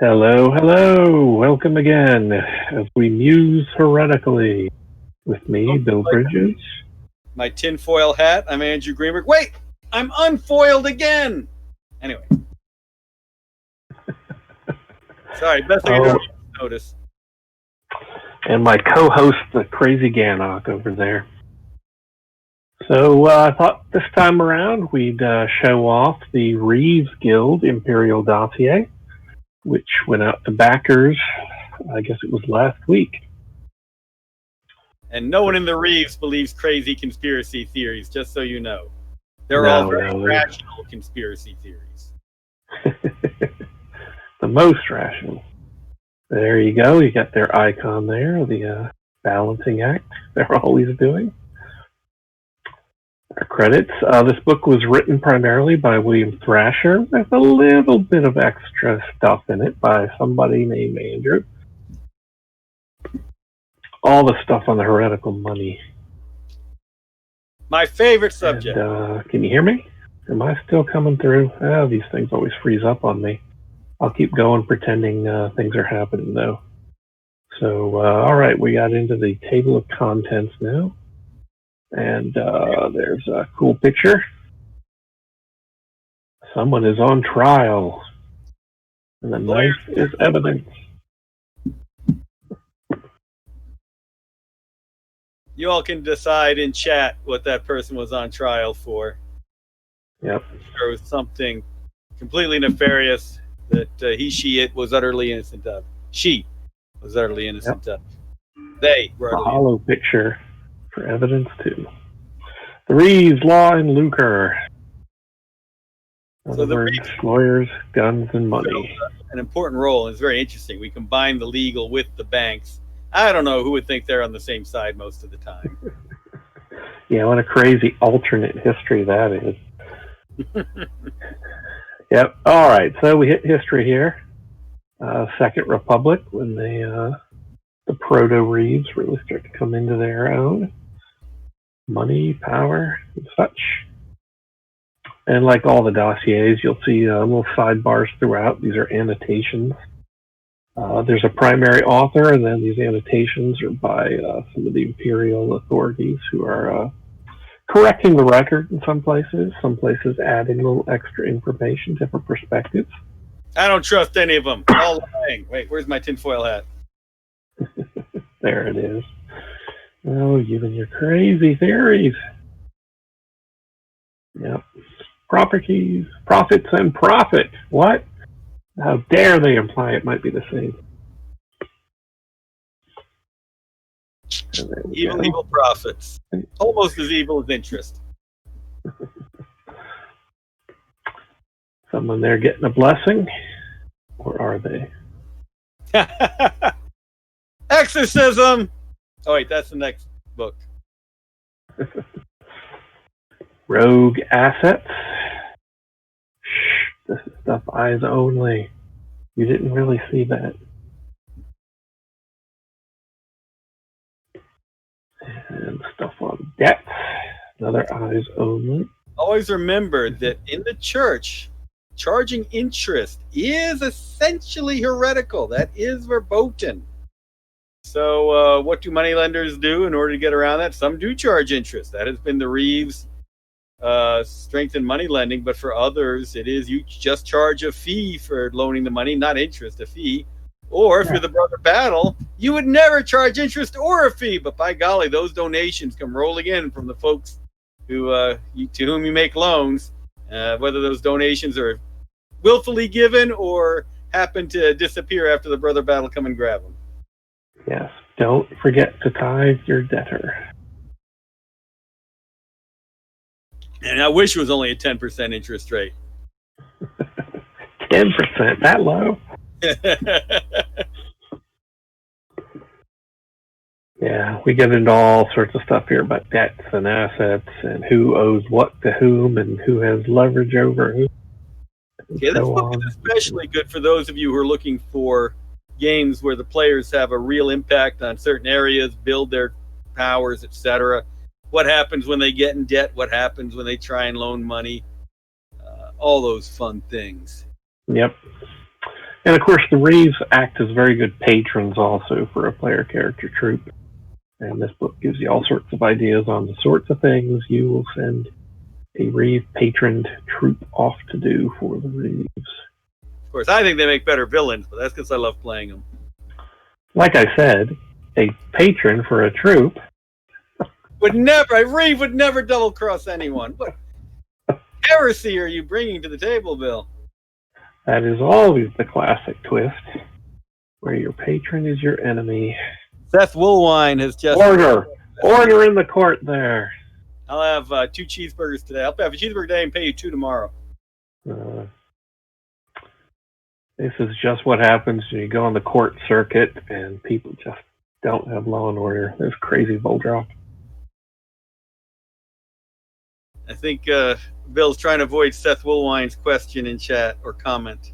Hello, hello. Welcome again as we muse heretically with me, Bill Bridges. My tinfoil hat. I'm Andrew Greenberg. Wait, I'm unfoiled again. Anyway. Sorry, best thing you don't notice. And my co-host, the crazy Ganok over there. So I thought this time around we'd show off the Reeves Guild Imperial Dossier, which went out to backers, I guess it was last week. And no one in the Reeves believes crazy conspiracy theories, just so you know. They're all very rational conspiracy theories. The most rational. There you go. You got their icon there, the balancing act they're always doing. Our credits. This book was written primarily by William Thrasher with a little bit of extra stuff in it by somebody named Andrew. All the stuff on the heretical money. My favorite subject. And, can you hear me? Am I still coming through? These things always freeze up on me. I'll keep going pretending things are happening though. So, all right, we got into the table of contents now. And there's a cool picture. Someone is on trial. And the knife is evidence. You all can decide in chat what that person was on trial for. Yep. Or something completely nefarious that it was utterly innocent of. She was utterly innocent of. They were a hollow picture for evidence too. The Reeves, Law, and Lucre. So the Reeves, lawyers, guns, and money. An important role, and it's very interesting. We combine the legal with the banks. I don't know who would think they're on the same side most of the time. Yeah, what a crazy alternate history that is. Yep. All right, so we hit history here. Second Republic, when the proto-Reeves really start to come into their own. Money, power, and such. And like all the dossiers, you'll see little sidebars throughout. These are annotations. There's a primary author, and then these annotations are by some of the imperial authorities who are correcting the record in some places adding a little extra information, different perspectives. I don't trust any of them. All lying. Wait, where's my tinfoil hat? There it is. Oh, you and your crazy theories. Yep. Properties, profits, and profit. What? How dare they imply it might be the same? Evil profits. Almost as evil as interest. Someone there getting a blessing? Or are they? Exorcism! Oh, wait, that's the next book. Rogue assets. Shh, this is stuff eyes only. You didn't really see that. And stuff on debts. Another eyes only. Always remember that in the church, charging interest is essentially heretical. That is verboten. So what do moneylenders do in order to get around that? Some do charge interest. That has been the Reeves strength in money lending, but for others, it is you just charge a fee for loaning the money, not interest, a fee. Or if you're the Brother Battle, you would never charge interest or a fee. But by golly, those donations come rolling in from the folks who to whom you make loans, whether those donations are willfully given or happen to disappear after the Brother Battle come and grab them. Yes, don't forget to tithe your debtor. And I wish it was only a 10% interest rate. 10%? That low? Yeah, we get into all sorts of stuff here about debts and assets and who owes what to whom and who has leverage over who. Yeah, this book is especially good for those of you who are looking for games where the players have a real impact on certain areas, build their powers, etc. What happens when they get in debt? What happens when they try and loan money? All those fun things. Yep. And of course, the Reeves act as very good patrons also for a player character troop. And this book gives you all sorts of ideas on the sorts of things you will send a Reeve patroned troop off to do for the Reeves. Of course, I think they make better villains, but that's because I love playing them. Like I said, a patron for a troop Reeve would never double cross anyone. What heresy are you bringing to the table, Bill? That is always the classic twist, where your patron is your enemy. Seth Woolwine has just... Order in the court there. I'll have 2 cheeseburgers today. I'll have a cheeseburger today and pay you 2 tomorrow. This is just what happens when you go on the court circuit and people just don't have law and order. There's crazy Voldrock. I think Bill's trying to avoid Seth Woolwine's question in chat or comment.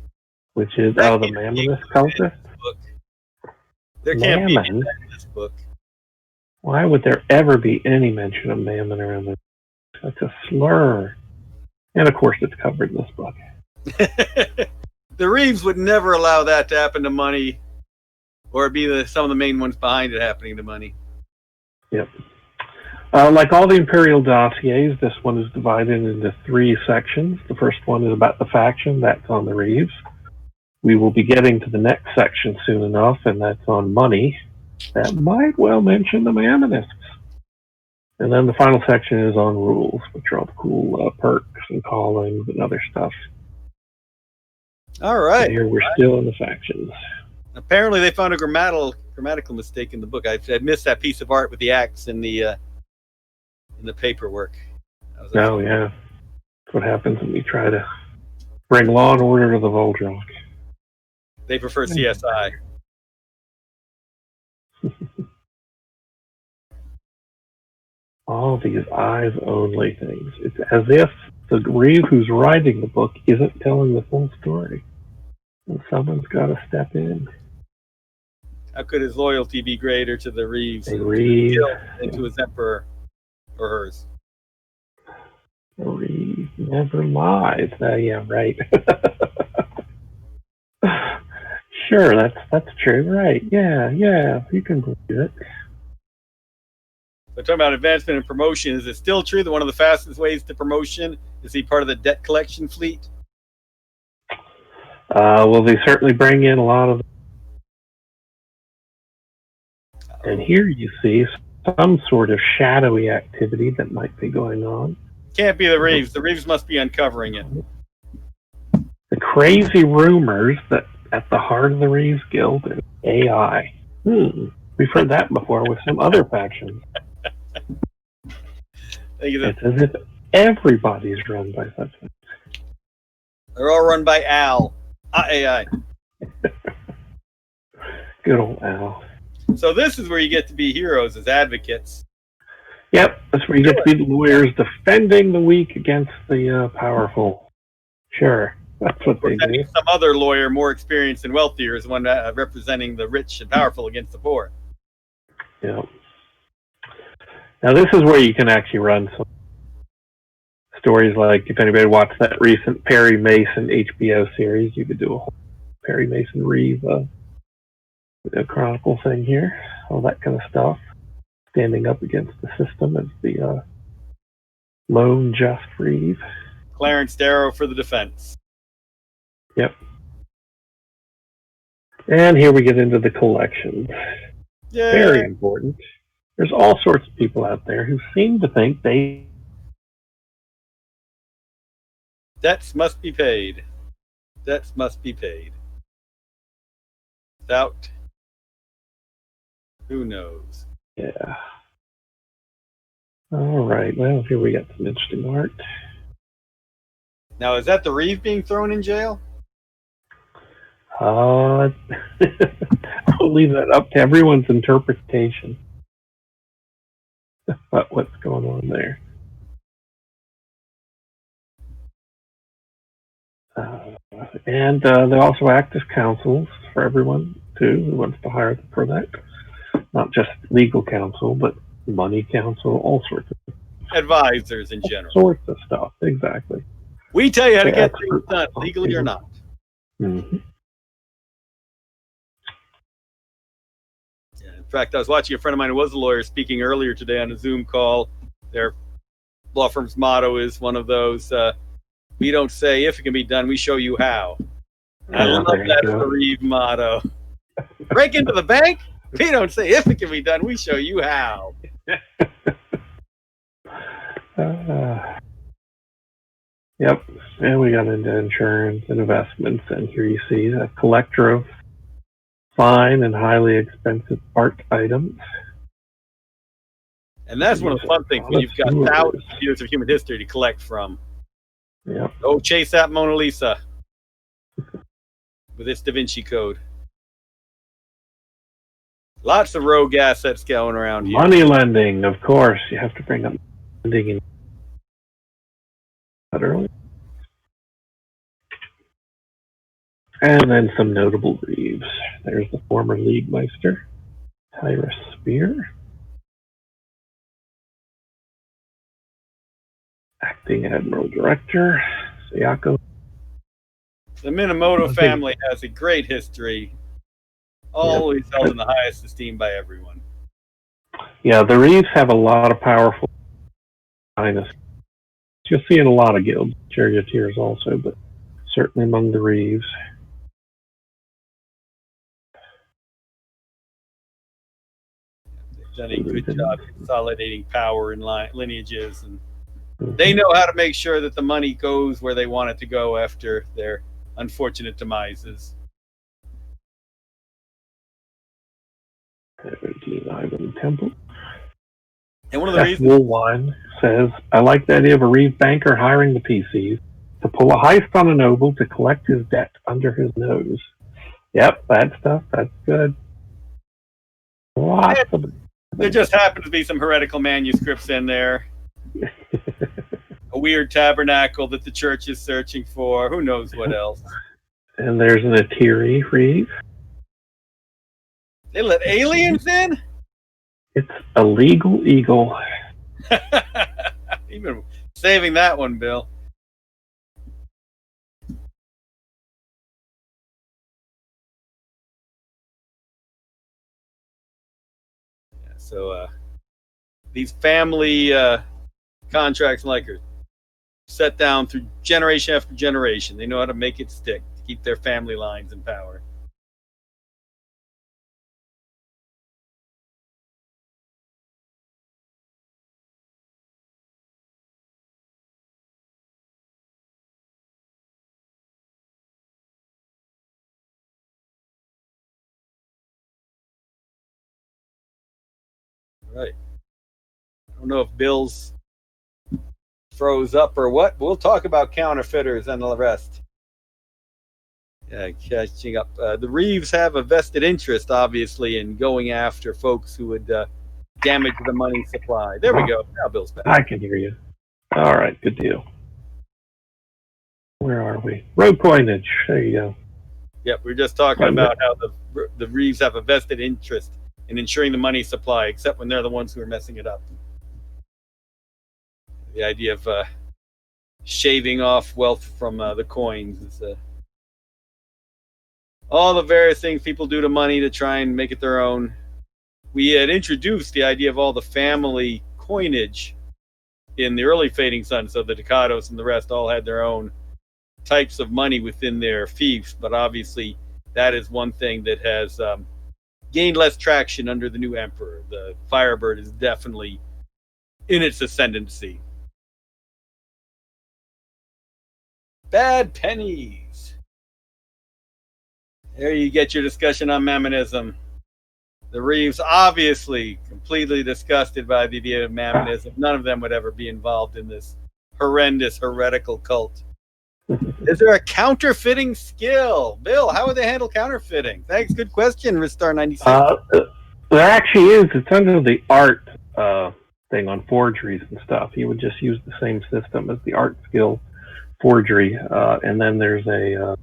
Which is, the Mammoth cultist? There can't be in this book. Why would there ever be any mention of Mammon around this? That's a slur. And of course it's covered in this book. The Reeves would never allow that to happen to Money, or be some of the main ones behind it happening to Money. Yep. Like all the Imperial dossiers, this one is divided into 3 sections. The first one is about the faction. That's on the Reeves. We will be getting to the next section soon enough, and that's on Money. That might well mention the Mammonists. And then the final section is on rules, which are all the cool perks and callings and other stuff. All right. So here we're still in the factions. Apparently they found a grammatical mistake in the book. I missed that piece of art with the axe in the paperwork. Oh, yeah. That's what happens when you try to bring law and order to the Voldrock. They prefer CSI. All these eyes-only things. It's as if the Reeve who's writing the book isn't telling the full story. And someone's got to step in. How could his loyalty be greater to the Reeves than to his emperor or hers? The Reeve never lies. Yeah, right. Sure, that's true. Right? Yeah, you can believe it. We're talking about advancement and promotion. Is it still true that one of the fastest ways to promotion is to be part of the debt collection fleet? Well, they certainly bring in a lot of... And here you see some sort of shadowy activity that might be going on. Can't be the Reeves. The Reeves must be uncovering it. The crazy rumors that at the heart of the Reeves Guild is AI. We've heard that before with some other factions. It's as if everybody's run by such things. They're all run by Al, AI. Good old Al. So this is where you get to be heroes as advocates. Yep, that's where you get to be the lawyers defending the weak against the powerful. Sure, that's what they do. Some other lawyer more experienced and wealthier is one representing the rich and powerful against the poor. Yep. Now this is where you can actually run some stories, like if anybody watched that recent Perry Mason HBO series, you could do a whole Perry Mason Reeve chronicle thing here, all that kind of stuff. Standing up against the system as the lone just Reeve. Clarence Darrow for the defense. Yep. And here we get into the collections. Yay. Very important. There's all sorts of people out there who seem to think debts must be paid. Debts must be paid. Without, who knows? Yeah. All right. Well, here we got some interesting art. Now, is that the Reeve being thrown in jail? I'll leave that up to everyone's interpretation. But what's going on there? And they also act as counsels for everyone, too, who wants to hire them for that. Not just legal counsel, but money counsel, all sorts of advisors in general. All sorts of stuff, exactly. We tell you how to get things done, legally or not. Mm-hmm. In fact, I was watching a friend of mine who was a lawyer speaking earlier today on a Zoom call. Their law firm's motto is one of those, we don't say if it can be done, we show you how. And I love that as the Reeves motto. Break into the bank? We don't say if it can be done, we show you how. Yep. And we got into insurance and investments. And here you see a collector of fine and highly expensive art items. And that's one of the fun things when you've got thousands of years of human history to collect from. Yep. Go chase that Mona Lisa with its Da Vinci Code. Lots of rogue assets going around here. Money lending, of course. You have to bring up lending in early. And then some notable Reeves. There's the former League Meister, Tyrus Spear. Acting Admiral Director, Sayako. The Minamoto family has a great history. Always held in the highest esteem by everyone. Yeah, the Reeves have a lot of powerful dynasties. You'll see in a lot of guilds, charioteers also, but certainly among the Reeves. They've done a good job consolidating power in lineages, and they know how to make sure that the money goes where they want it to go after their unfortunate demises. Temple. And one of the reasons Woolwine says, I like the idea of a Reeves banker hiring the PCs to pull a heist on a noble to collect his debt under his nose. Yep, that stuff, that's good. Lots of there just happens to be some heretical manuscripts in there. A weird tabernacle that the church is searching for. Who knows what else? And there's an Atiri Reeve. They let aliens in? It's a legal eagle. You've been saving that one, Bill. Yeah, so these family contracts like are set down through generation after generation. They know how to make it stick to keep their family lines in power. Right. I don't know if Bill's froze up or what. We'll talk about counterfeiters and the rest. Yeah, catching up. The Reeves have a vested interest, obviously, in going after folks who would damage the money supply. There we go. Now Bill's back. I can hear you. All right, good deal. Where are we? Road coinage. There you go. Yep, we were just talking about how the Reeves have a vested interest in ensuring the money supply, except when they're the ones who are messing it up. The idea of shaving off wealth from the coins is all the various things people do to money to try and make it their own. We had introduced the idea of all the family coinage in the early Fading Sun, so the Ducados and the rest all had their own types of money within their fiefs, but obviously that is one thing that has gained less traction under the new emperor. The Firebird is definitely in its ascendancy. Bad pennies. There you get your discussion on Mammonism. The Reeves obviously completely disgusted by the idea of Mammonism. None of them would ever be involved in this horrendous heretical cult. Is there a counterfeiting skill? Bill, how would they handle counterfeiting? Thanks, good question, Ristar96. There actually is. It's under the art thing on forgeries and stuff. You would just use the same system as the art skill forgery. And then there's a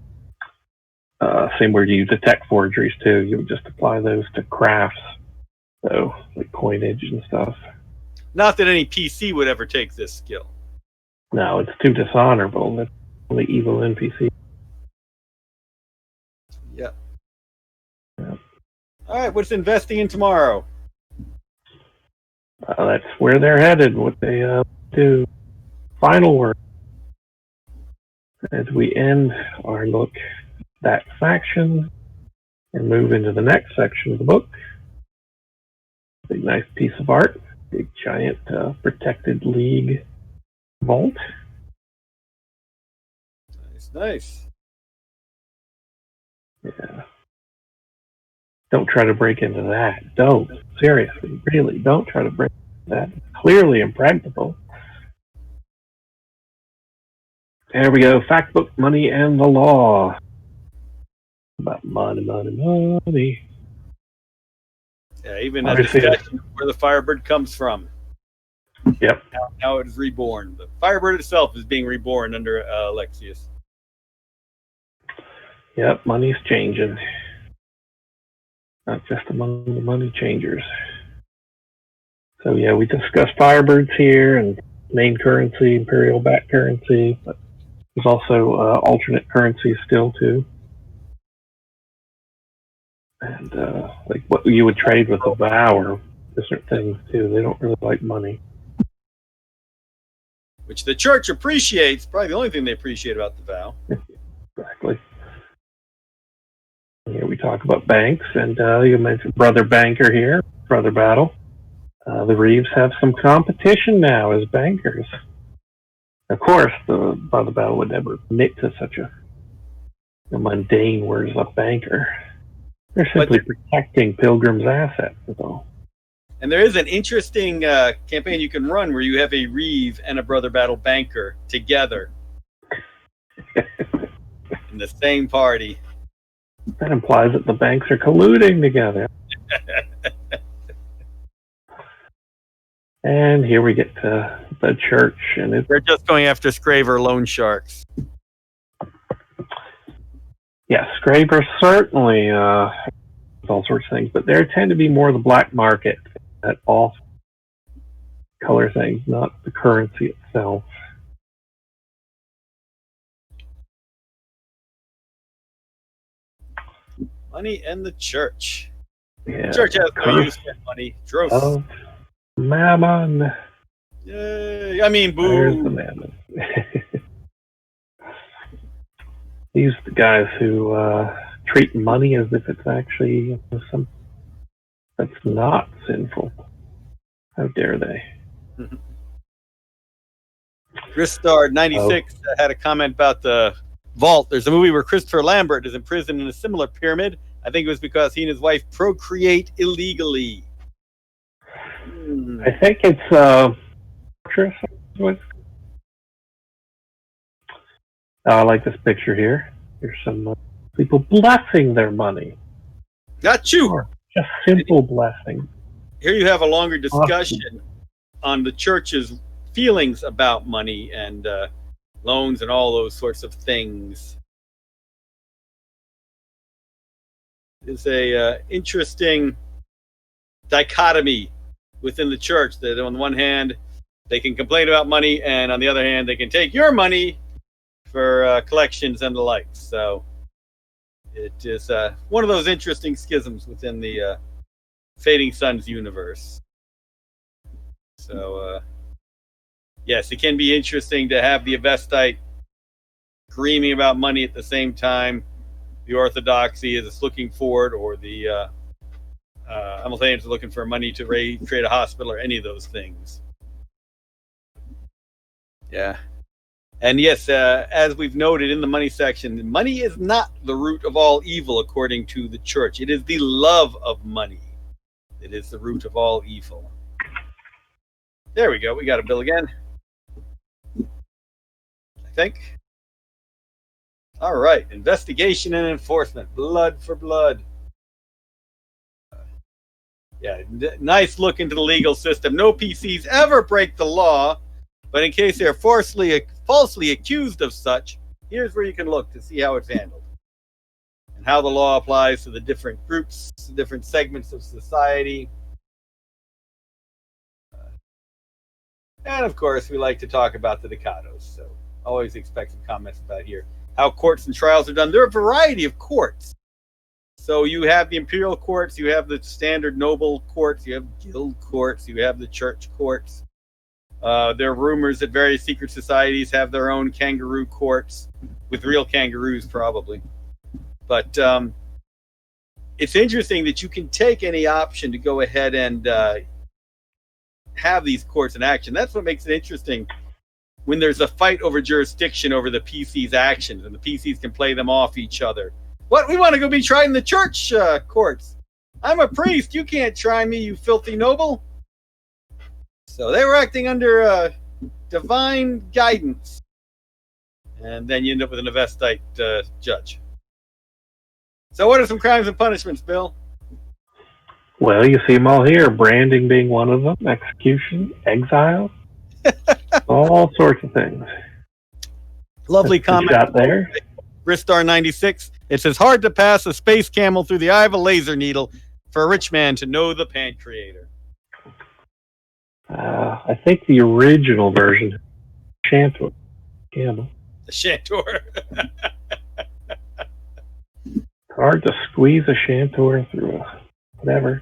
same where you detect forgeries too. You would just apply those to crafts. So, like coinage and stuff. Not that any PC would ever take this skill. No, it's too dishonorable. That's only evil NPC. Yeah. All right, what's investing in tomorrow? That's where they're headed. What they do. Final word as we end our look at that faction and move into the next section of the book. Big nice piece of art. Big giant protected league vault. Nice. Yeah. Don't try to break into that. Don't. Seriously, really, don't try to break into that. It's clearly impregnable. There we go. Fact book, money, and the law. About money. Yeah, even a Obviously, discussion of where the Firebird comes from. Yep. How it is reborn. The Firebird itself is being reborn under Alexius. Yep, money's changing. Not just among the money changers. So yeah, we discussed Firebirds here and main currency, Imperial back currency, but there's also alternate currencies still too. And like what you would trade with a vow or different things too. They don't really like money. Which the church appreciates. Probably the only thing they appreciate about the vow. Exactly. Here we talk about banks, and you mentioned Brother Banker here, Brother Battle. The Reeves have some competition now as bankers. Of course, the Brother Battle would never admit to such a mundane word as a banker. They're simply protecting Pilgrim's assets, is all. And there is an interesting campaign you can run where you have a Reeve and a Brother Battle banker together in the same party. That implies that the banks are colluding together. And here we get to the church, and they're just going after Scraver loan sharks. Yes, Scraver certainly all sorts of things, but there tend to be more the black market that off color things, not the currency itself. Money and the church. Yeah, the church has no use for money. Dross. Oh, mammon. Yay. I mean, boo. There's the mammon. These are the guys who treat money as if it's actually something that's not sinful. How dare they? Gristar96 had a comment about the vault. There's a movie where Christopher Lambert is imprisoned in a similar pyramid. I think it was because he and his wife procreate illegally. I think it's I like this picture here. There's some people blessing their money. Not you. Or just simple blessing. Here you have a longer discussion on the church's feelings about money and loans and all those sorts of things. It's a interesting dichotomy within the church that on the one hand they can complain about money, and on the other hand they can take your money for collections and the like. So it is one of those interesting schisms within the Fading Suns universe. So yes, it can be interesting to have the Avestite screaming about money at the same time the Orthodoxy is looking for it, or the Amaltheans is looking for money to create a hospital, or any of those things. Yeah. And yes, as we've noted in the money section, money is not the root of all evil according to the church. It is the love of money that is the root of all evil. There we go. We got a bill again, I think. All right. Investigation and enforcement. Blood for blood. Yeah, nice look into the legal system. No PCs ever break the law, but in case they're falsely accused of such, here's where you can look to see how it's handled and how the law applies to the different groups, the different segments of society. And of course, we like to talk about the Ducados, so always expect some comments about here. How courts and trials are done. There are a variety of courts. So you have the imperial courts, you have the standard noble courts, you have guild courts, you have the church courts. There are rumors that various secret societies have their own kangaroo courts with real kangaroos, probably. But it's interesting that you can take any option to go ahead and have these courts in action. That's what makes it interesting when there's a fight over jurisdiction over the PC's actions, and the PCs can play them off each other. What? We want to go be tried in the church courts. I'm a priest. You can't try me, you filthy noble. So they were acting under divine guidance. And then you end up with an Avestite judge. So what are some crimes and punishments, Bill? Well, you see them all here. Branding being one of them. Execution, exile, all sorts of things. Lovely comment out there. Ristar 96. It says, hard to pass a space camel through the eye of a laser needle for a rich man to know the Pancreator. I think the original version, Shantor camel. The Shantor. Hard to squeeze a Shantor through a whatever.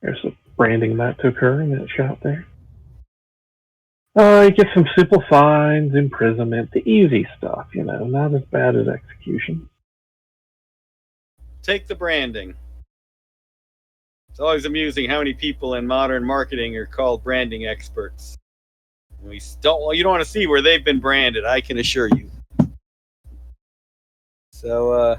There's a branding that took her in that shot there. You get some simple fines, imprisonment, the easy stuff, not as bad as execution. Take the branding. It's always amusing how many people in modern marketing are called branding experts. You don't want to see where they've been branded, I can assure you. So,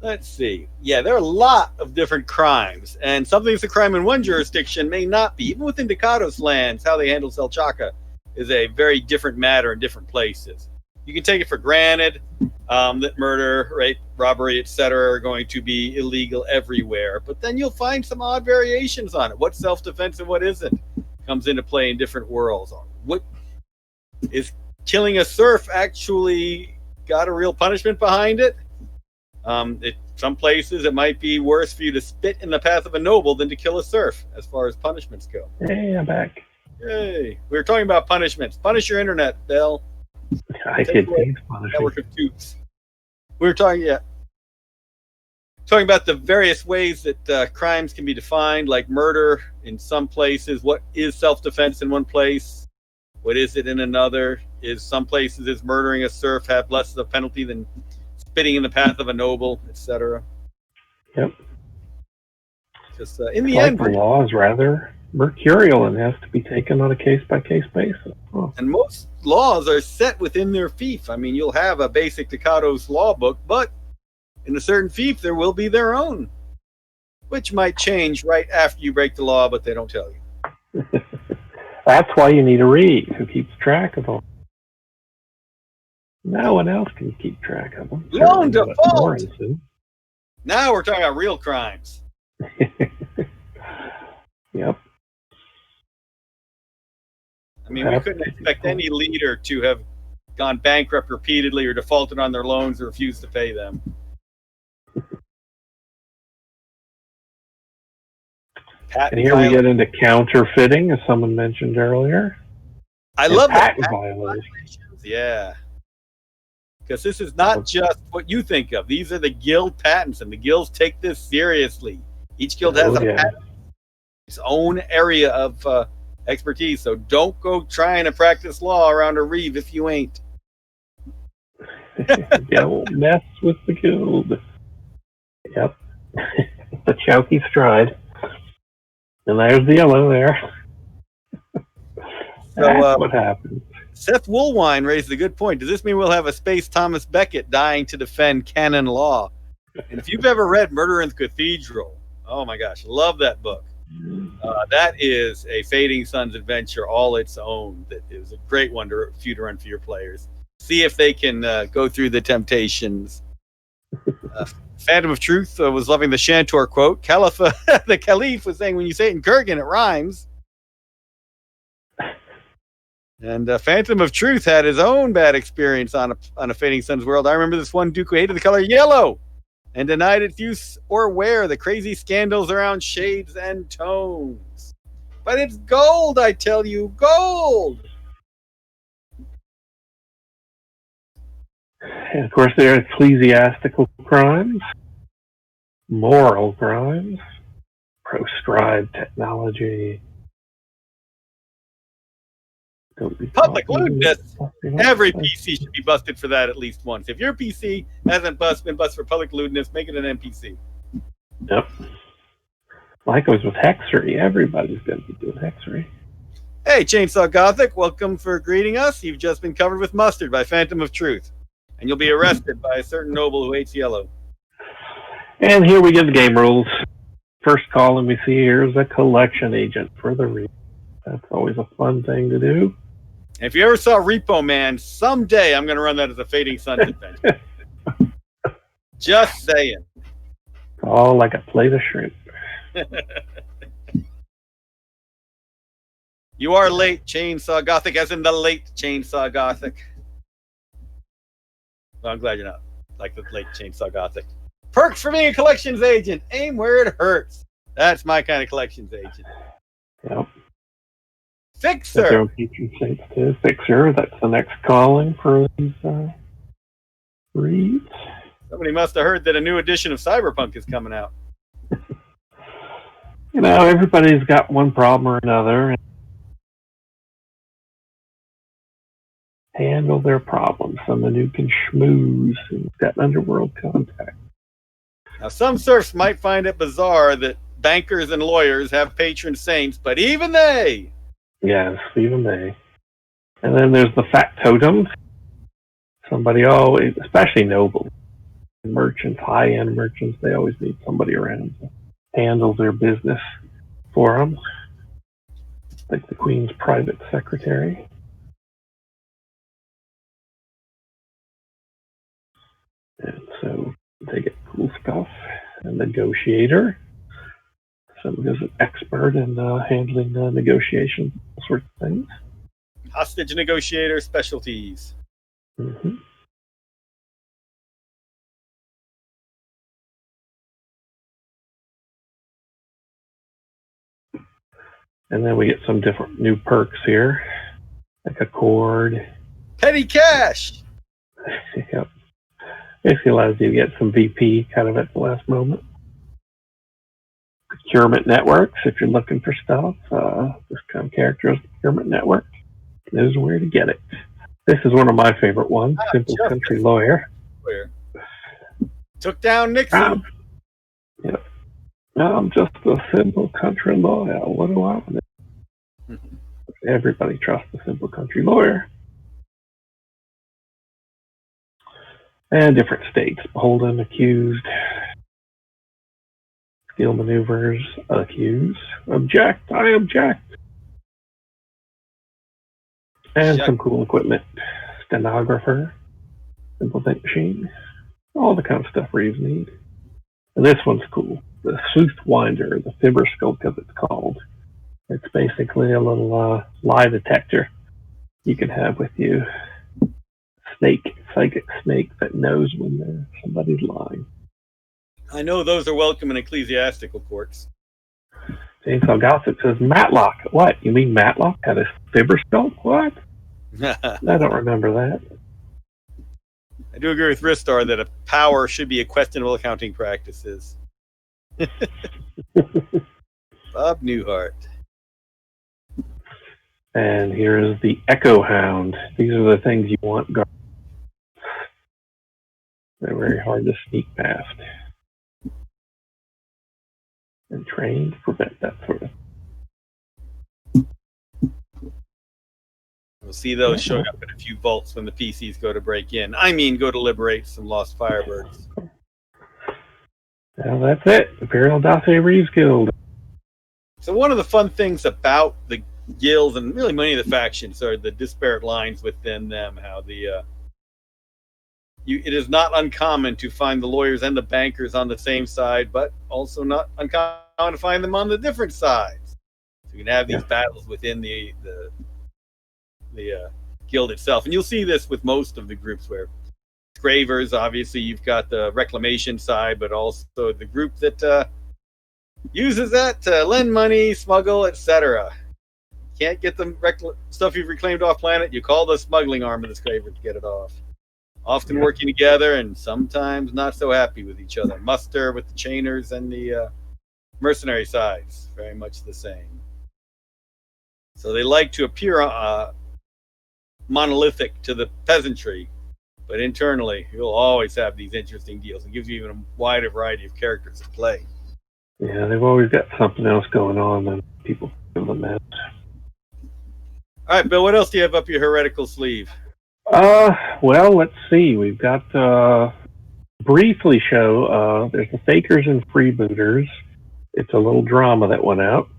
let's see. Yeah, there are a lot of different crimes, and something that's a crime in one jurisdiction may not be. Even within Ducados lands, how they handle Selchaka is a very different matter in different places. You can take it for granted that murder, rape, robbery, etc. are going to be illegal everywhere, but then you'll find some odd variations on it. What's self-defense and what isn't comes into play in different worlds. What is killing a serf actually got a real punishment behind it? Some places it might be worse for you to spit in the path of a noble than to kill a serf, as far as punishments go. Hey, I'm back. Yay! We were talking about punishments. Punish your internet, Bell. I did things punishment. Network of tubes. We were talking about the various ways that crimes can be defined, like murder in some places. What is self-defense in one place? What is it in another? Some places is murdering a serf have less of a penalty than spitting in the path of a noble, etc. Yep. Just in the end, the law is rather mercurial and has to be taken on a case-by-case basis. Oh. And most laws are set within their fief. I mean, you'll have a basic Ducados law book, but in a certain fief, there will be their own, which might change right after you break the law, but they don't tell you. That's why you need a Reeves who keeps track of them. No one else can keep track of them. Lone default! Now we're talking about real crimes. Yep. I mean, we couldn't expect any leader to have gone bankrupt repeatedly or defaulted on their loans or refused to pay them. And here we get into counterfeiting, as someone mentioned earlier. I love that. Patent violations. Yeah. Because this is not just what you think of. These are the guild patents, and the guilds take this seriously. Each guild has a patent, its own area of expertise. So don't go trying to practice law around a Reeve if you ain't. Don't mess with the guild. Yep. The chunky stride. And there's the yellow there. That's what happens. Seth Woolwine raised a good point. Does this mean we'll have a space Thomas Becket dying to defend canon law? And if you've ever read Murder in the Cathedral, oh my gosh, love that book. That is a Fading Sun's adventure all its own. That is a great one for you to run for your players. See if they can go through the temptations. Phantom of Truth was loving the Shantor quote. The Caliph was saying, when you say it in Kurgan, it rhymes. And Phantom of Truth had his own bad experience on a Fading Sun's world. I remember this one Duke who hated the color yellow and denied its use or wear. The crazy scandals around shades and tones. But it's gold, I tell you, gold! And of course, there are ecclesiastical crimes, moral crimes, proscribed technology. Don't be Public talking lewdness. about Every PC should be busted for that at least once. If your PC hasn't been busted for public lewdness, make it an NPC. Yep. Likewise with hexery. Everybody's going to be doing hexery. Hey, Chainsaw Gothic, welcome for greeting us. You've just been covered with mustard by Phantom of Truth, and you'll be arrested by a certain noble who hates yellow. And here we get the game rules. First column we see here is a collection agent for the Reeves. That's always a fun thing to do. And if you ever saw Repo Man, someday I'm going to run that as a Fading Suns adventure. Just saying. All like a plate of shrimp. You are late, Chainsaw Gothic, as in the late Chainsaw Gothic. Well, I'm glad you're not like the late Chainsaw Gothic. Perks for being a collections agent. Aim where it hurts. That's my kind of collections agent. Yep. Fixer. Patron saints too. Fixer. That's the next calling for these Reeves. Somebody must have heard that a new edition of Cyberpunk is coming out. You know, everybody's got one problem or another. Handle their problems. Someone who can schmooze and got underworld contact. Now, some serfs might find it bizarre that bankers and lawyers have patron saints, but even they. Yes, even they. And then there's the factotums. Somebody always, especially nobles, merchants, high-end merchants, they always need somebody around to handle their business for them. Like the Queen's private secretary. And so they get cool stuff. A negotiator. Someone who's an expert in handling negotiations, all sorts of things. Hostage negotiator specialties. Mm-hmm. And then we get some different new perks here, like a cord. Petty cash. Yep. Basically allows you to get some VP kind of at the last moment. Procurement networks, if you're looking for stuff, this kind of character is the procurement network. Knows where to get it. This is one of my favorite ones, Simple Country Lawyer. Took down Nixon. Yep. I'm just a simple country lawyer. What do I want? Everybody trusts the simple country lawyer. And different states. Beholden, accused. Skill maneuvers, accused. Object, I object. And some cool equipment. Stenographer. Simple think machine. All the kind of stuff Reeves need. And this one's cool. The Sleuthwinder, the Fiberscope as it's called. It's basically a little lie detector you can have with you. Psychic snake that knows when somebody's lying. I know those are welcome in ecclesiastical courts. Chainsaw Gossip says, Matlock. What? You mean Matlock had a Fiberscope? What? I don't remember that. I do agree with Ristar that a power should be a questionable accounting practices. Bob Newhart. And here is the Echo Hound. These are the things you want guards. They're very hard to sneak past. And trained to prevent that sort of. We'll see those showing up in a few vaults when the PCs go to break in. I mean, go to liberate some lost Firebirds. Well, that's it. Imperial Dossier Reeves Guild. So one of the fun things about the guilds and really many of the factions are the disparate lines within them. How the it is not uncommon to find the lawyers and the bankers on the same side, but also not uncommon to find them on the different sides. So you can have these battles within the guild itself, and you'll see this with most of the groups where Scravers, obviously, you've got the reclamation side, but also the group that uses that to lend money, smuggle, etc. Can't get the stuff you've reclaimed off planet, you call the smuggling arm of the Scravers to get it off. often working together and sometimes not so happy with each other. Muster with the chainers and the mercenary sides, very much the same. So they like to appear monolithic to the peasantry, but internally you'll always have these interesting deals. It gives you even a wider variety of characters to play. Yeah, they've always got something else going on than people feel them at. All right, Bill, what else do you have up your heretical sleeve? Well, let's see. We've got briefly show. There's the Fakers and Freebooters. It's a little drama that went out.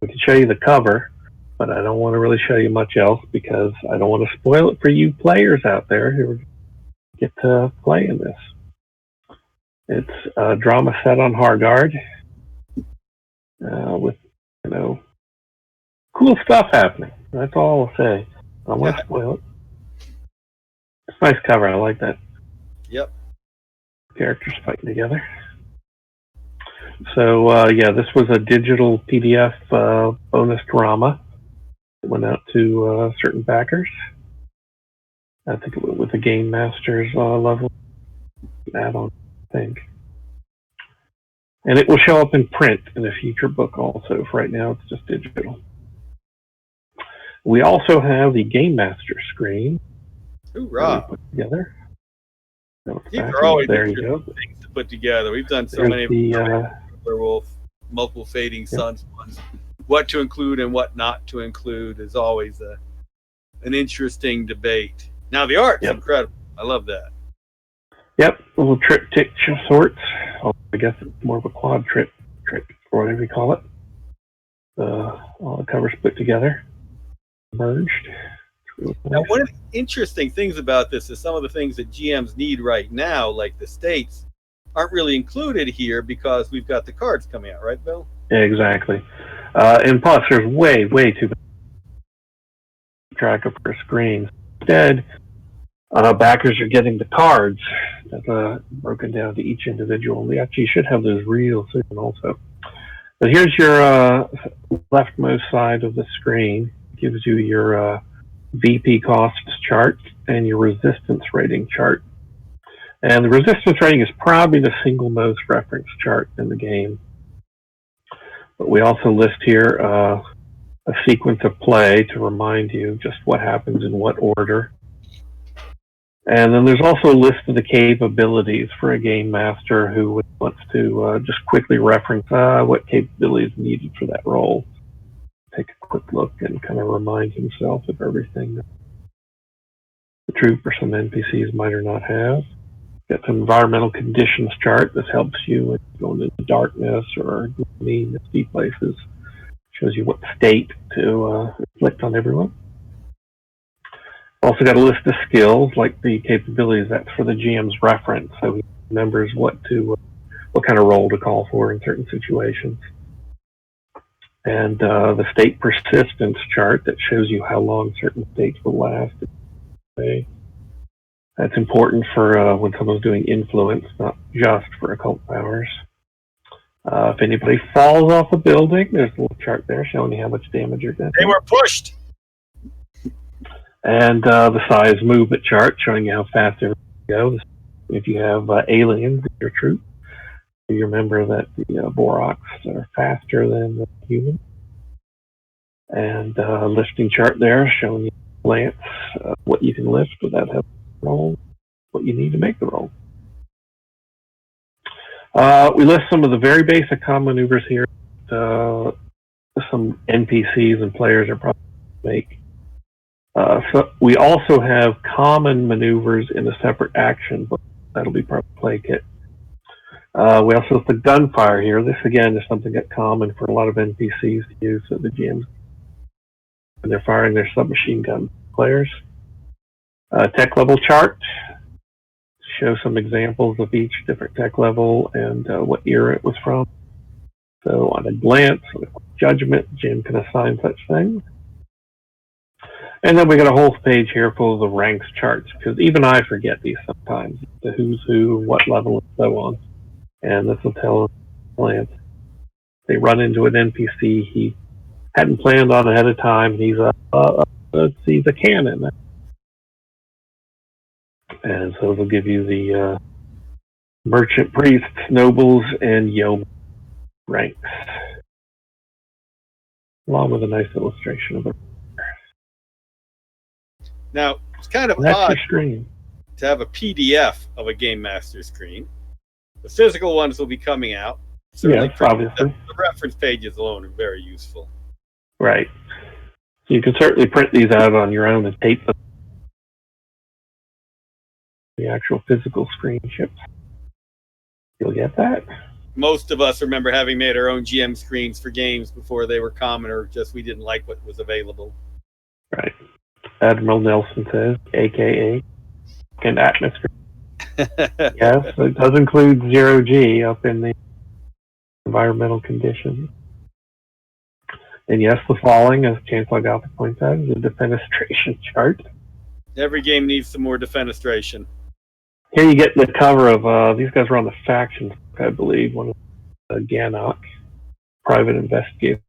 We can show you the cover, but I don't want to really show you much else because I don't want to spoil it for you players out there who get to play in this. It's a drama set on Hargard with, cool stuff happening. That's all I'll say. I don't want to spoil it. It's a nice cover. I like that. Yep. Characters fighting together. So, this was a digital PDF bonus drama. It went out to certain backers. I think it went with the Game Master's level add-on, I think. And it will show up in print in a future book also. For right now, it's just digital. We also have the Game Master screen. Hoorah! Put together. These are always there you go. Things to put together. We've done so There's many werewolf, multiple fading suns ones. What to include and what not to include is always an interesting debate. Now the art's incredible. I love that. Yep, little triptych sorts. I guess it's more of a quad triptych, or whatever you call it. All the covers put together, merged. Now, one of the interesting things about this is some of the things that GMs need right now, like the states, aren't really included here because we've got the cards coming out, right, Bill? Yeah, exactly. And plus, there's way too much track of per screen. Instead, backers are getting the cards that broken down to each individual. We actually should have those real soon also. But here's your leftmost side of the screen. It gives you your VP costs chart and your resistance rating chart. And the resistance rating is probably the single most referenced chart in the game. But we also list here a sequence of play to remind you just what happens in what order. And then there's also a list of the capabilities for a game master who wants to just quickly reference what capabilities needed for that role. Take a quick look and kind of remind himself of everything that the troop or some NPCs might or not have. Got some environmental conditions chart. This helps you with going into darkness or gloomy, misty places. Shows you what state to inflict on everyone. Also got a list of skills, like the capabilities. That's for the GM's reference, so he remembers what kind of role to call for in certain situations. And the state persistence chart that shows you how long certain states will last. That's important for when someone's doing influence, not just for occult powers. If anybody falls off a building, there's a little chart there showing you how much damage you're going to take. They were pushed! And the size movement chart showing you how fast everything goes. If you have aliens in your troop, you remember that the Boroks are faster than the humans. And lifting chart there showing you glance what you can lift without having to roll, what you need to make the roll. We list some of the very basic common maneuvers here. Some NPCs and players are probably make. So we also have common maneuvers in a separate action, but that'll be part of the play kit. We also have the gunfire here. This again is something that's common for a lot of NPCs to use at the GMs when they're firing their submachine gun players. Tech level chart. Show some examples of each different tech level and what era it was from. So on a glance, with judgment, Jim can assign such things. And then we got a whole page here full of the ranks charts, because even I forget these sometimes, the who's who, what level, and so on. And this will tell us at a glance. They run into an NPC he hadn't planned on ahead of time, and he's a cannon. And so they'll give you the merchant, priests, nobles, and yeoman ranks, along with a nice illustration of it. Now, it's kind of And that's odd your screen. to have a PDF of a Game Master screen. The physical ones will be coming out. Certainly, Yes, obviously. the reference pages alone are very useful. Right. So you can certainly print these out on your own and tape them. The actual physical screen ships. You'll get that? Most of us remember having made our own GM screens for games before they were common, or just we didn't like what was available. Right. Admiral Nelson says, AKA, and atmosphere. Yes, it does include 0G up in the environmental conditions. And yes, the falling, as Chancellor Gothic points out, is a defenestration chart. Every game needs some more defenestration. Here you get the cover of, these guys were on the factions, I believe, one of Ganok, private investigator.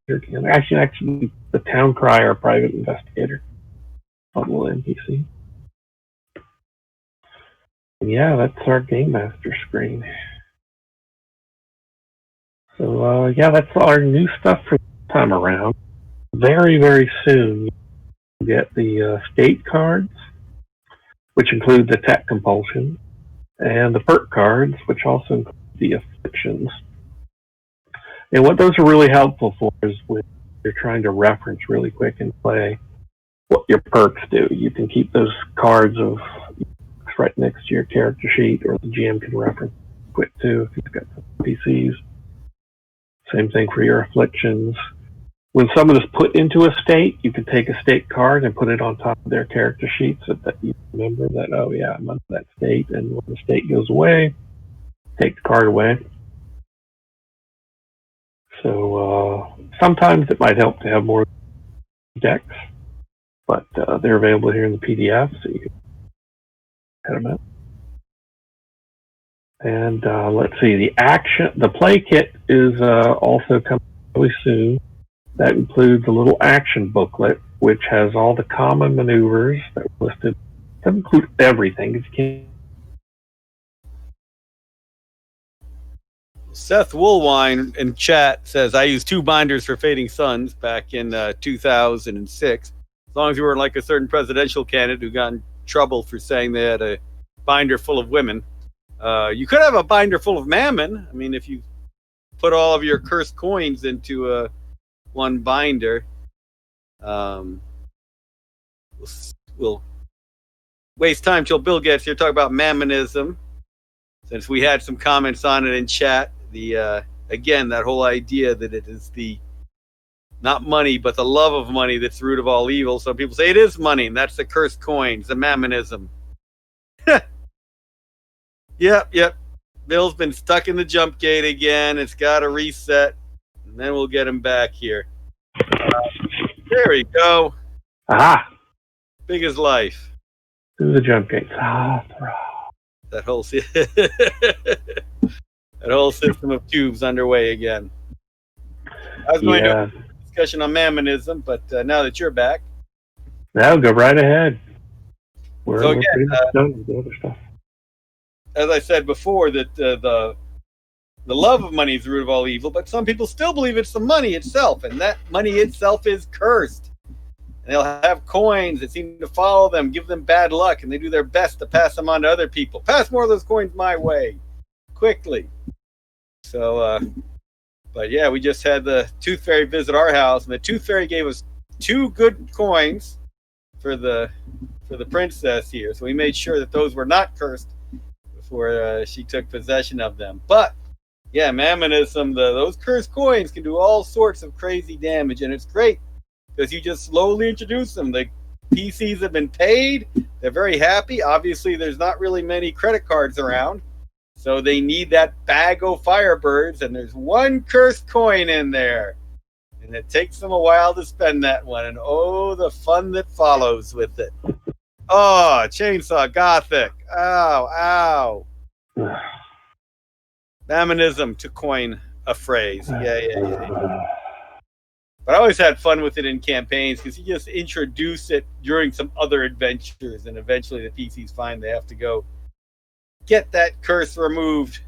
Actually, the town crier, private investigator on the NPC. And yeah, that's our Game Master screen. So, yeah, that's our new stuff for this time around. Very, very soon, you'll get the state cards, which include the tech compulsion, and the perk cards, which also include the afflictions. And what those are really helpful for is when you're trying to reference really quick and play what your perks do. You can keep those cards of right next to your character sheet, or the GM can reference quick too if you've got some PCs. Same thing for your afflictions. When someone is put into a state, you can take a state card and put it on top of their character sheet so that you remember that, oh yeah, I'm under that state, and when the state goes away, take the card away. So sometimes it might help to have more decks, but they're available here in the PDF, so you can head them out. And let's see, the play kit is also coming really soon. That includes a little action booklet, which has all the common maneuvers that are listed. It doesn't include everything. Seth Woolwine in chat says, I used 2 binders for Fading Suns back in 2006. As long as you weren't like a certain presidential candidate who got in trouble for saying they had a binder full of women. You could have a binder full of mammon. I mean, if you put all of your cursed coins into one binder, we'll waste time till Bill gets here. Talk about mammonism, since we had some comments on it in chat. Again, that whole idea that it is the not money, but the love of money that's the root of all evil. Some people say it is money, and that's the cursed coins, the mammonism. Yep. Bill's been stuck in the jump gate again. It's got to reset, and then we'll get him back here. There we go. Aha! Big as life. Through the jump gates. That whole that whole system of tubes underway again. I was going to do a discussion on mammonism, but now that you're back, now go right ahead. We're again, pretty much done with the other stuff. As I said before, that the love of money is the root of all evil, but some people still believe it's the money itself, and that money itself is cursed. And they'll have coins that seem to follow them, give them bad luck, and they do their best to pass them on to other people. Pass more of those coins my way, quickly. So, but yeah, we just had the Tooth Fairy visit our house, and the Tooth Fairy gave us 2 good coins for the princess here. So we made sure that those were not cursed before she took possession of them. But yeah, mammonism, those cursed coins can do all sorts of crazy damage, and it's great because you just slowly introduce them. The PCs have been paid. They're very happy. Obviously, there's not really many credit cards around, so they need that bag of Firebirds, and there's 1 cursed coin in there. And it takes them a while to spend that one, and oh, the fun that follows with it. Oh, Chainsaw Gothic. Ow. Mammonism, to coin a phrase. Yeah. But I always had fun with it in campaigns because you just introduce it during some other adventures, and eventually the PCs find they have to go get that curse removed,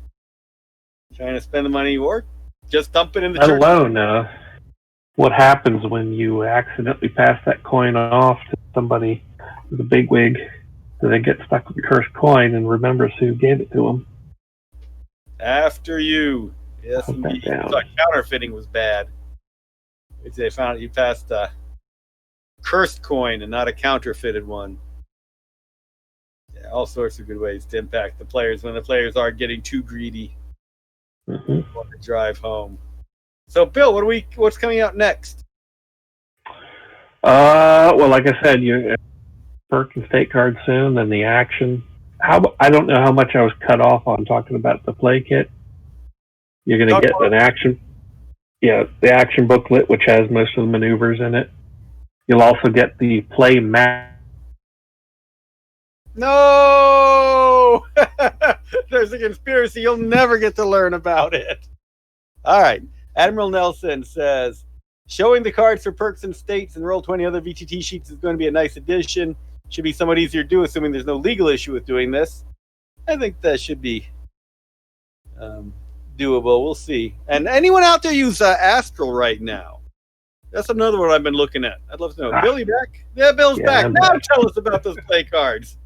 trying to spend the money, or just dump it in the Let church. alone what happens when you accidentally pass that coin off to somebody with a bigwig, so they get stuck with the cursed coin and remembers who gave it to them. After you. Yes, Put that indeed. down. Thought counterfeiting was bad. They found you passed a cursed coin and not a counterfeited one. Yeah, all sorts of good ways to impact the players when the players are getting too greedy Mm-hmm. on the drive home. So, Bill, what's coming out next? Well, like I said, you perk and state card soon, then the action. I don't know how much I was cut off on talking about the play kit. You're going to get an action, the action booklet, which has most of the maneuvers in it. You'll also get the play map. No! There's a conspiracy. You'll never get to learn about it. All right. Admiral Nelson says, showing the cards for perks and states and Roll20 other VTT sheets is going to be a nice addition. Should be somewhat easier to do, assuming there's no legal issue with doing this. I think that should be doable. We'll see. And anyone out there use Astral right now? That's another one I've been looking at. I'd love to know. Billy back? Yeah, Bill's back. I'm Now back. tell us about those play cards.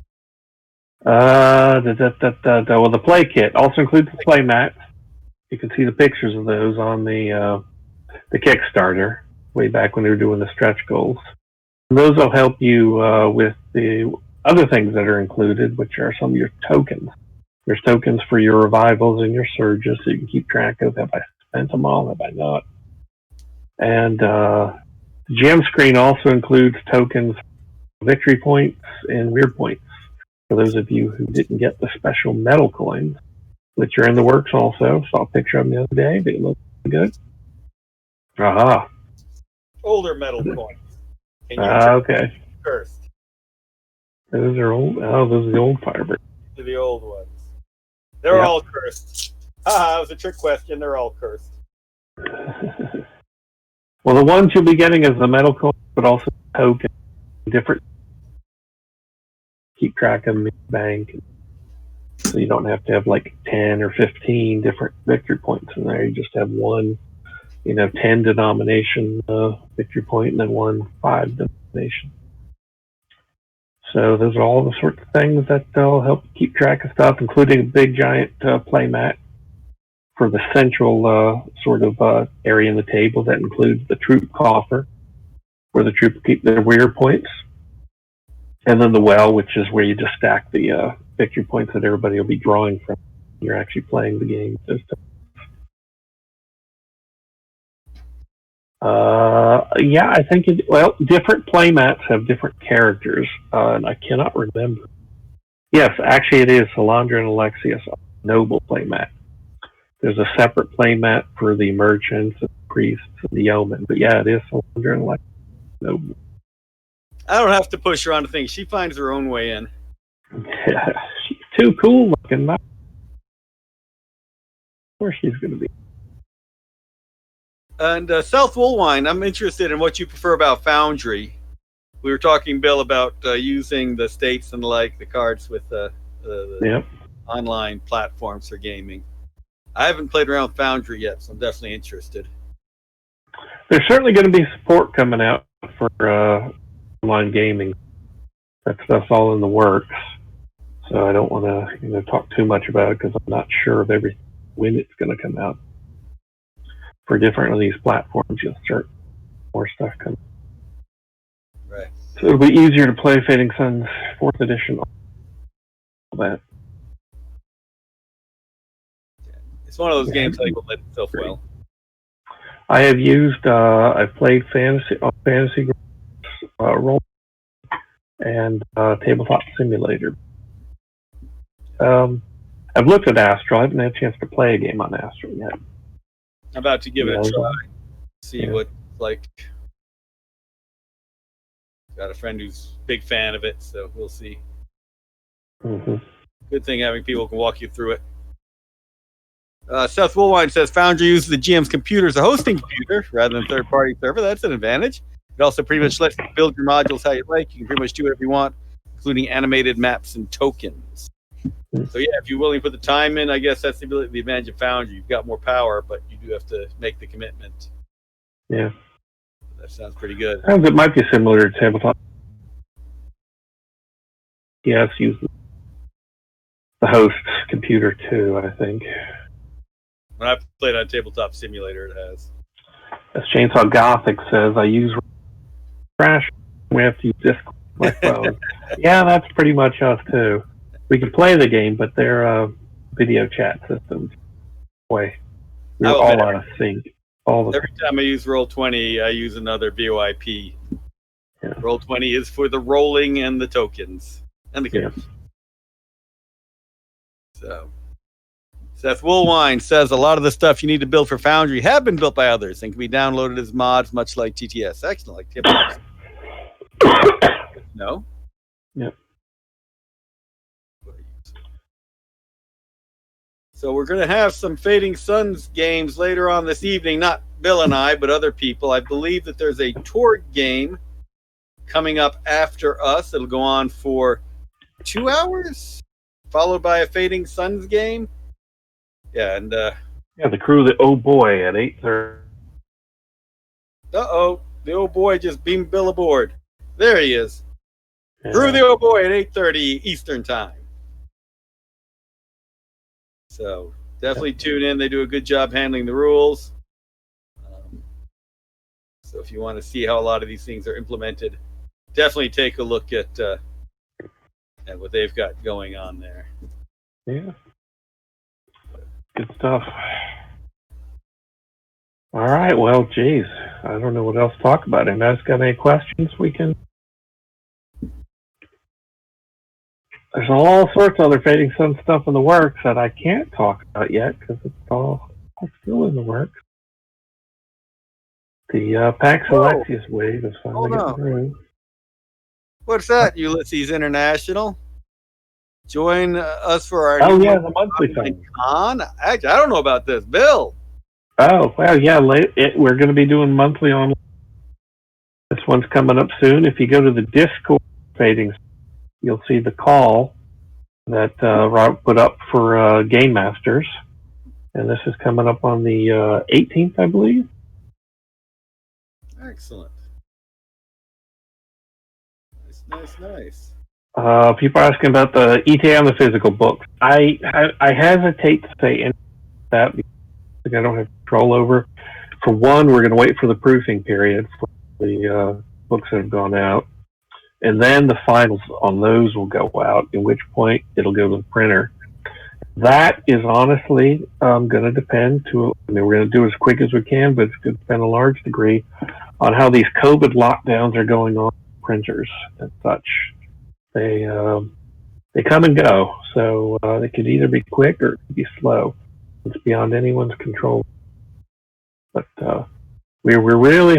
Well, the play kit also includes the play mat. You can see the pictures of those on the Kickstarter way back when they were doing the stretch goals. And those will help you with the other things that are included, which are some of your tokens. There's tokens for your revivals and your surges, so you can keep track of have I spent them all, have I not. And the GM screen also includes tokens, victory points, and weird points. For those of you who didn't get the special metal coins, which are in the works also. Saw a picture of them the other day. They look good. Aha. Older metal coins. Can you Okay. cursed? Those are old. Oh, those are the old Firebird. To the old ones. They're all cursed. Haha, it was a trick question. They're all cursed. Well, the ones you'll be getting is the metal coins, but also tokens. Different. Keep track of them in the bank. So you don't have to have like 10 or 15 different victory points in there. You just have one, 10 denomination victory point and then one 5 denomination. So those are all the sorts of things that will help keep track of stuff, including a big giant play mat for the central sort of area in the table that includes the troop coffer, where the troops keep their weird points, and then the well, which is where you just stack the victory points that everybody will be drawing from when you're actually playing the game. I think different play mats have different characters, and I cannot remember. Yes, actually, it is Salandra and Alexius noble play mat. There's a separate play mat for the merchants, the priests, and the yeomen. But yeah, it is Salandra and Alexius noble. I don't have to push her on to things. She finds her own way in. Yeah, she's too cool looking. Of course, she's going to be. And South Woolwine, I'm interested in what you prefer about Foundry. We were talking, Bill, about using the states and the cards with the online platforms for gaming. I haven't played around with Foundry yet, so I'm definitely interested. There's certainly going to be support coming out for online gaming. That stuff's all in the works. So I don't want to talk too much about it because I'm not sure of everything when it's going to come out. For different of these platforms, you'll start more stuff coming. Right. So it'll be easier to play Fading Suns 4th edition. All that. It's one of those games that will let itself well. I have used. I've played fantasy role and tabletop simulator. I've looked at Astral. I haven't had a chance to play a game on Astral yet. I'm about to give it a try. See what like. Got a friend who's a big fan of it, so we'll see. Mm-hmm. Good thing having people who can walk you through it. Seth Woolwine says Foundry uses the GM's computer as a hosting computer rather than third-party server. That's an advantage. It also pretty much lets you build your modules how you like. You can pretty much do whatever you want, including animated maps and tokens. So yeah, if you're willing to put the time in, I guess that's the advantage of Foundry. You've got more power, but you do have to make the commitment. Yeah. That sounds pretty good. It might be similar to tabletop. Yes, use the host's computer too, I think. When I played on Tabletop Simulator, it has. As Chainsaw Gothic says, I use Crash. We have to use Discord on my phone. Yeah, that's pretty much us too. We can play the game, but they're video chat systems. Boy, we're all out of sync. Every time I use Roll20, I use another VoIP. Yeah. Roll20 is for the rolling and the tokens and the characters. Yeah. So, Seth Woolwine says a lot of the stuff you need to build for Foundry have been built by others and can be downloaded as mods, much like TTS. Excellent, like Tabletop. No. Yep. So we're going to have some Fading Suns games later on this evening. Not Bill and I, but other people. I believe that there's a Torg game coming up after us. It'll go on for 2 hours, followed by a Fading Suns game. Yeah, and the crew of the Oh Boy at 8:30. Uh-oh, the Oh Boy just beamed Bill aboard. There he is. Yeah. Crew of the Oh Boy at 8:30 Eastern Time. So definitely tune in. They do a good job handling the rules. So if you want to see how a lot of these things are implemented, definitely take a look at what they've got going on there. Yeah. Good stuff. All right. Well, geez, I don't know what else to talk about. If guys got any questions, we can. There's all sorts of other Fading Sun stuff in the works that I can't talk about yet because it's all still in the works. The Pax Alexius wave is finally getting through. What's that, Ulysses International? Join us for our the monthly thing. Con. I don't know about this, Bill. Oh well, yeah. We're going to be doing monthly online. This one's coming up soon. If you go to the Discord Fading, you'll see the call that Rob put up for Game Masters, and this is coming up on the 18th, I believe. Excellent. Nice. People are asking about the ETA on the physical books. I hesitate to say that because I don't have control over. For one, we're going to wait for the proofing period for the books that have gone out, and then the finals on those will go out. At which point it'll go to the printer. That is honestly going to depend. We're going to do it as quick as we can, but it's going to depend a large degree on how these COVID lockdowns are going on printers and such. They come and go, so they could either be quick or be slow. It's beyond anyone's control. But we're really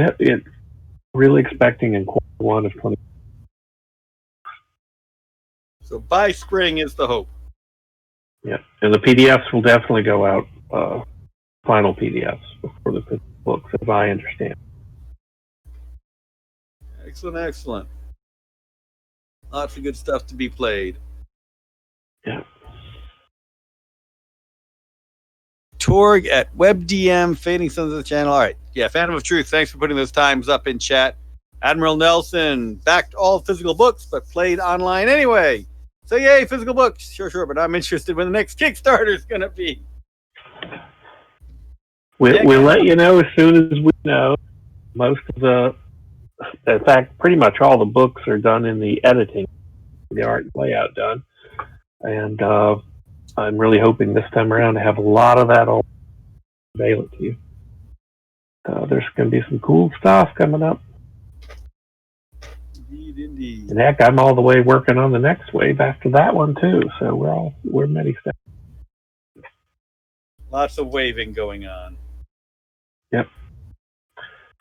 expecting in quarter one of 20. So by spring is the hope. Yeah, and the PDFs will definitely go out. Final PDFs before the books, as I understand. Excellent. Lots of good stuff to be played. Yeah. Torg at WebDM, Fading Suns of the channel. All right. Yeah, Phantom of Truth, thanks for putting those times up in chat. Admiral Nelson backed all physical books, but played online anyway. So yay, physical books. Sure, but I'm interested when the next Kickstarter is going to be. We'll let you know as soon as we know. In fact, pretty much all the books are done in the editing, the art and layout done. And I'm really hoping this time around to have a lot of that all available to you. There's going to be some cool stuff coming up. Indeed. And heck, I'm all the way working on the next wave after that one too. So we're many steps. Lots of waving going on. Yep.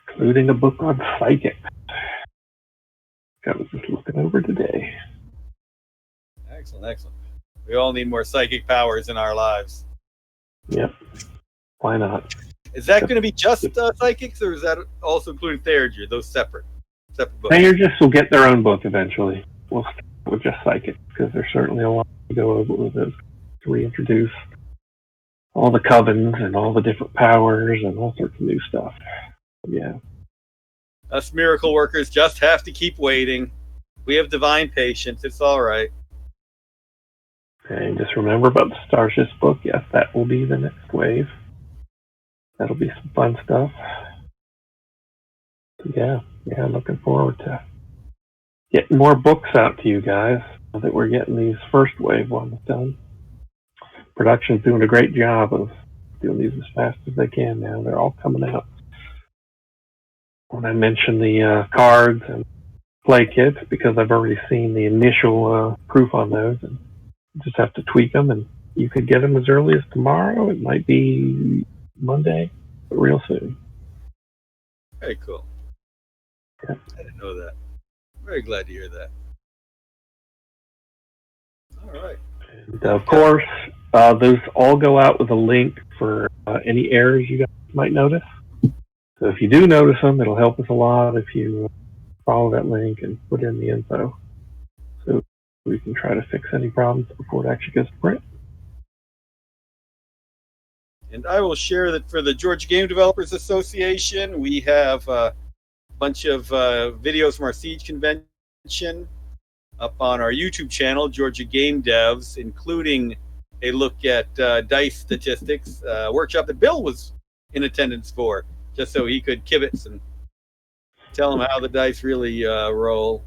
Including a book on psychic. I was just looking over today. Excellent. We all need more psychic powers in our lives. Yep. Why not? Is that going to be just psychics, or is that also including Theurgy? Those separate books? Theurgists will get their own book eventually. We'll start with just psychics because there's certainly a lot to go over with those to reintroduce all the covens and all the different powers and all sorts of new stuff. Yeah. Us miracle workers just have to keep waiting. We have divine patience. It's all right. And just remember about the Starships book. Yes, that will be the next wave. That'll be some fun stuff. Yeah, looking forward to getting more books out to you guys now that we're getting these first wave ones done. Production's doing a great job of doing these as fast as they can now. They're all coming out. When I mentioned the cards and play kits, because I've already seen the initial proof on those, and just have to tweak them, and you could get them as early as tomorrow. It might be Monday, but real soon. Very cool. Yeah. I didn't know that. Very glad to hear that. All right. And of course, those all go out with a link for any errors you guys might notice. So if you do notice them, it'll help us a lot if you follow that link and put in the info, so we can try to fix any problems before it actually goes to print. And I will share that for the Georgia Game Developers Association, we have a bunch of videos from our Siege convention up on our YouTube channel, Georgia Game Devs, including a look at dice statistics, a workshop that Bill was in attendance for, just so he could kibitz and tell him how the dice really roll.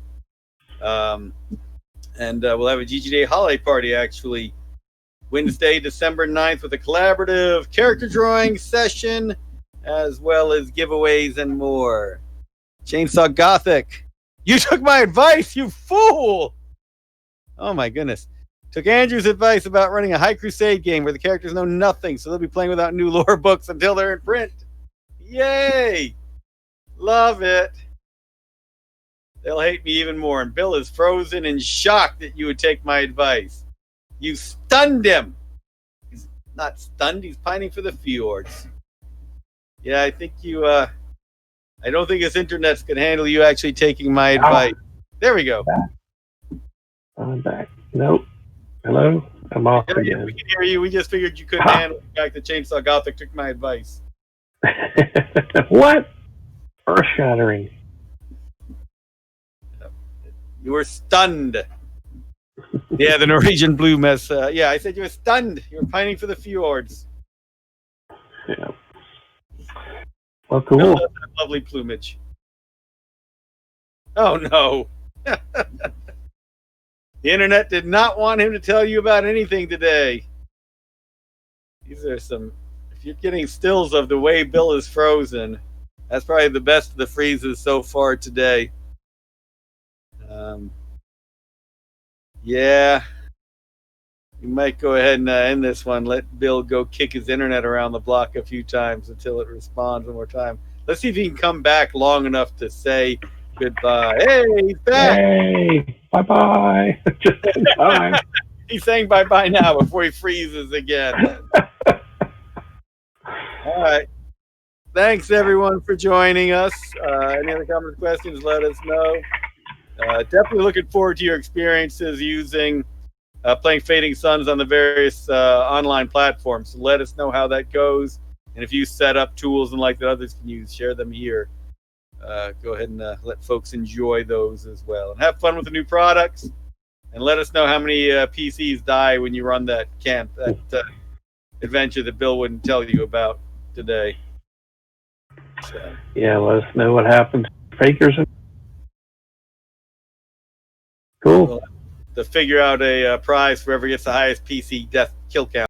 And we'll have a GG Day holiday party, actually, Wednesday, December 9th, with a collaborative character drawing session, as well as giveaways and more. Chainsaw Gothic. You took my advice, you fool! Oh my goodness. Took Andrew's advice about running a High Crusade game where the characters know nothing, so they'll be playing without new lore books until they're in print. Yay! Love it. They'll hate me even more, and Bill is frozen in shock that you would take my advice. You stunned him. He's not stunned, he's pining for the fjords. Yeah, I think you, I don't think his internet's can handle you actually taking my advice. There we go. I'm back. Nope. Hello? I'm off again. We can hear you. We just figured you couldn't handle the fact that Chainsaw Gothic took my advice. What? Earth-shattering. You were stunned. Yeah, the Norwegian blue mess. Yeah, I said you were stunned. You were pining for the fjords. Yeah. Well, cool. No, that's that lovely plumage. Oh, no. The internet did not want him to tell you about anything today. These are some... If you're getting stills of the way Bill is frozen, that's probably the best of the freezes so far today. Yeah. You might go ahead and end this one. Let Bill go kick his internet around the block a few times until it responds one more time. Let's see if he can come back long enough to say goodbye. Hey, he's back. Hey, bye-bye. Just in time. He's saying bye-bye now before he freezes again. All right. Thanks, everyone, for joining us. Any other comments, questions, let us know. Definitely looking forward to your experiences using playing Fading Suns on the various online platforms. So let us know how that goes. And if you set up tools and like that others can use, share them here. Go ahead and let folks enjoy those as well. And have fun with the new products. And let us know how many PCs die when you run that adventure that Bill wouldn't tell you about today. So. Yeah, let us know what happens. Fakers. Cool. We'll have to figure out a prize for whoever gets the highest PC death kill count.